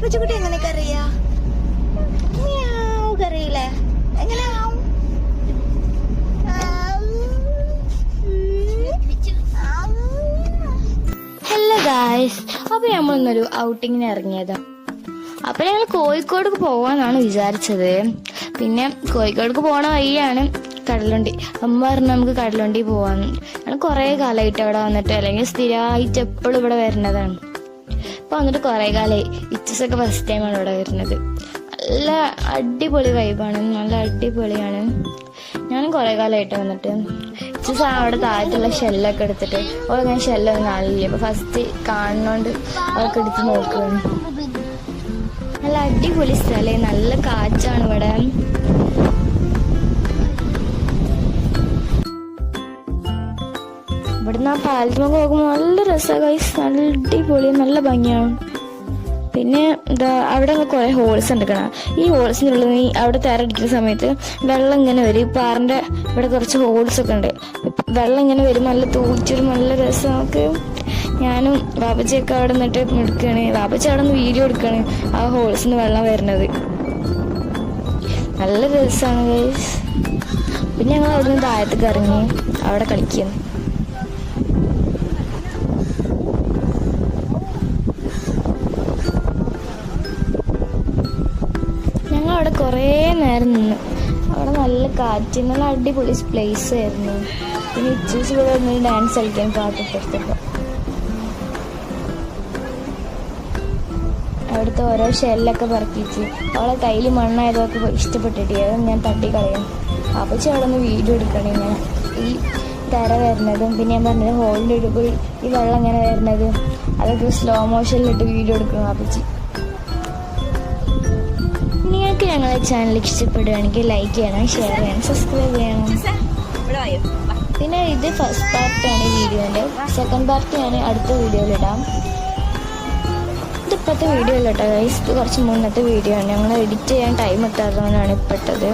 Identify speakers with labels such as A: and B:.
A: പൂച്ചക്കുട്ടി എങ്ങനെ കറിയാ? കറിയില്ലേ? എങ്ങനെ? ഹലോ ഗായ്സ്, അപ്പൊ നമ്മളിന്നൊരു ഔട്ടിങ്ങിന് ഇറങ്ങിയതാ. അപ്പൊ ഞങ്ങൾ കോഴിക്കോട് പോവാന്നാണ് വിചാരിച്ചത്. പിന്നെ കോഴിക്കോട് പോണ വഴിയാണ് കടലുണ്ടി. അമ്മ പറഞ്ഞു നമുക്ക് കടലുണ്ടി പോവാന്ന്. ഞാൻ കുറെ കാലമായിട്ട് അവിടെ വന്നിട്ട്, അല്ലെങ്കിൽ സ്ഥിരമായിട്ട് എപ്പോഴും ഇവിടെ വരുന്നതാണ്. ഇപ്പൊ വന്നിട്ട് കുറെ കാലമായി. ഇച്ചസൊക്കെ ഫസ്റ്റ് ടൈമാണ് ഇവിടെ വരുന്നത്. നല്ല അടിപൊളി വൈബാണ്, നല്ല അടിപൊളിയാണ്. ഞാനും കുറെ കാലമായിട്ട് വന്നിട്ട് ഇച്ചസ് അവിടെ താഴത്തുള്ള ഷെല്ലൊക്കെ എടുത്തിട്ട് അവളങ്ങനെ ഷെല്ലൊന്നും കാണില്ല. അപ്പൊ ഫസ്റ്റ് കാണുന്നോണ്ട് അവൾക്ക് എടുത്ത് നോക്കുകയാണ്. നല്ല അടിപൊളി സ്ഥലം, നല്ല കാറ്റാണ് ഇവിടെ. ഇവിടുന്ന് ആ പാലത്തുമൊക്കെ നോക്കുമ്പോൾ നല്ല രസമായി, നല്ല അടിപൊളി, നല്ല ഭംഗിയാണ്. പിന്നെ എന്താ അവിടെ കുറെ ഹോൾസ് എടുക്കണം. ഈ ഹോൾസിനുള്ളിൽ നീ അവിടെ തേരടിക്കുന്ന സമയത്ത് വെള്ളം ഇങ്ങനെ വരും. ഈ പാറിന്റെ ഇവിടെ കുറച്ച് ഹോൾസ് ഒക്കെ ഉണ്ട്. വെള്ളം ഇങ്ങനെ വരും, നല്ല തൂച്ചിടും, നല്ല രസം. നമുക്ക് ഞാനും ബാബച്ചിയൊക്കെ അവിടെ നിന്നിട്ട് എടുക്കുകയാണ്. ബാബച്ചി അവിടെ നിന്ന് വീഡിയോ എടുക്കുകയാണ് ആ ഹോൾസിന് വെള്ളം വരുന്നത്. നല്ല രസമാണ് ഗൈസ്. പിന്നെ ഞങ്ങൾ അവിടെ നിന്ന് താഴത്തേക്ക് ഇറങ്ങി അവിടെ കളിക്കുന്നു. അവിടെ കുറേ നേരം നിന്ന്. അവിടെ നല്ല കാറ്റ്, നല്ല അടിപൊളി പ്ലേസ് ആയിരുന്നു. പിന്നെ ഇച്ചൂസ് ഇവിടെ ഒന്ന് ഡാൻസ് കളിക്കാൻ പാട്ടിട്ടെടുത്തപ്പോൾ അവിടുത്തെ ഓരോ ഷെല്ലൊക്കെ പറപ്പിച്ച് അവളെ കയ്യിൽ മണ്ണായതൊക്കെ ഇഷ്ടപ്പെട്ടിട്ട് അത് ഞാൻ തട്ടിക്കളയും. അപ്പച്ചി അവിടെ നിന്ന് വീഡിയോ എടുക്കണം. ഇങ്ങനെ ഈ തര വരുന്നതും പിന്നെ ഞാൻ പറഞ്ഞത് ഹോളിൻ്റെ ഇടുമ്പോൾ ഈ വെള്ളം ഇങ്ങനെ വരുന്നതും അതൊക്കെ സ്ലോ മോഷനിലിട്ട് വീഡിയോ എടുക്കണം അപ്പച്ചി. നിങ്ങൾക്ക് ഞങ്ങളെ ചാനൽ ഇഷ്ടപ്പെടുകയാണെങ്കിൽ ലൈക്ക് ചെയ്യണം, ഷെയർ ചെയ്യണം, സബ്സ്ക്രൈബ് ചെയ്യണം. പിന്നെ ഇത് ഫസ്റ്റ് പാർട്ടാണ് വീഡിയോൻ്റെ. സെക്കൻഡ് പാർട്ട് ഞാൻ അടുത്ത വീഡിയോയിലിടാം. ഇതിപ്പോഴത്തെ വീഡിയോ ഇല്ല കേട്ടോ ഗൈസ്, ഇത് കുറച്ച് മുന്നത്തെ വീഡിയോ ആണ്. ഞങ്ങൾ എഡിറ്റ് ചെയ്യാൻ ടൈം എത്താത്തതുകൊണ്ടാണ് ഇപ്പോഴത്തത്.